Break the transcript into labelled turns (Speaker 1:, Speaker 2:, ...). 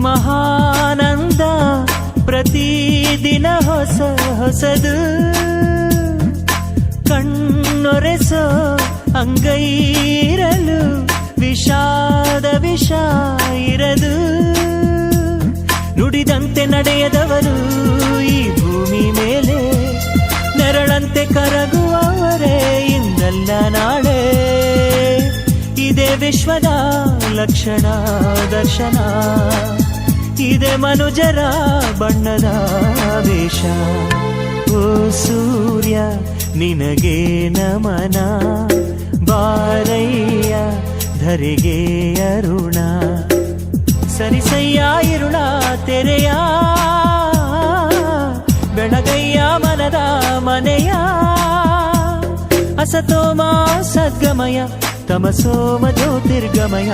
Speaker 1: ಮಹಾನಂದ ಪ್ರತಿದಿನ ಹೊಸ ಹೊಸದು ಕಣ್ಣೊರೆಸೋ ಅಂಗೈರಲು ವಿಷಾದ ವಿಷ ಇರದು ನುಡಿದಂತೆ ನಡೆಯದವರು ಈ ಭೂಮಿ ಮೇಲೆ ನೆರಳಂತೆ ಕರಗುವವರೇ ಇಂದಲ್ಲ ನಾಳೆ ಇದೇ ವಿಶ್ವದ ಲಕ್ಷಣ ದರ್ಶನ ಇದೇ ಮನುಜರ ಬಣ್ಣದ ವೇಷ ಓ ಸೂರ್ಯ ನಿನಗೆ ನಮನ ಬಾರಯ್ಯ ಧರೆಗೆ ಅರುಣ ಸರಿಸಯ್ಯ ಇರುಳ ತೆರೆಯ ಬೆಳಗಯ್ಯ ಮನದ ಮನೆಯ ಅಸತೋಮ ಸದ್ಗಮಯ ತಮಸೋಮ ಜ್ಯೋತಿರ್ಗಮಯ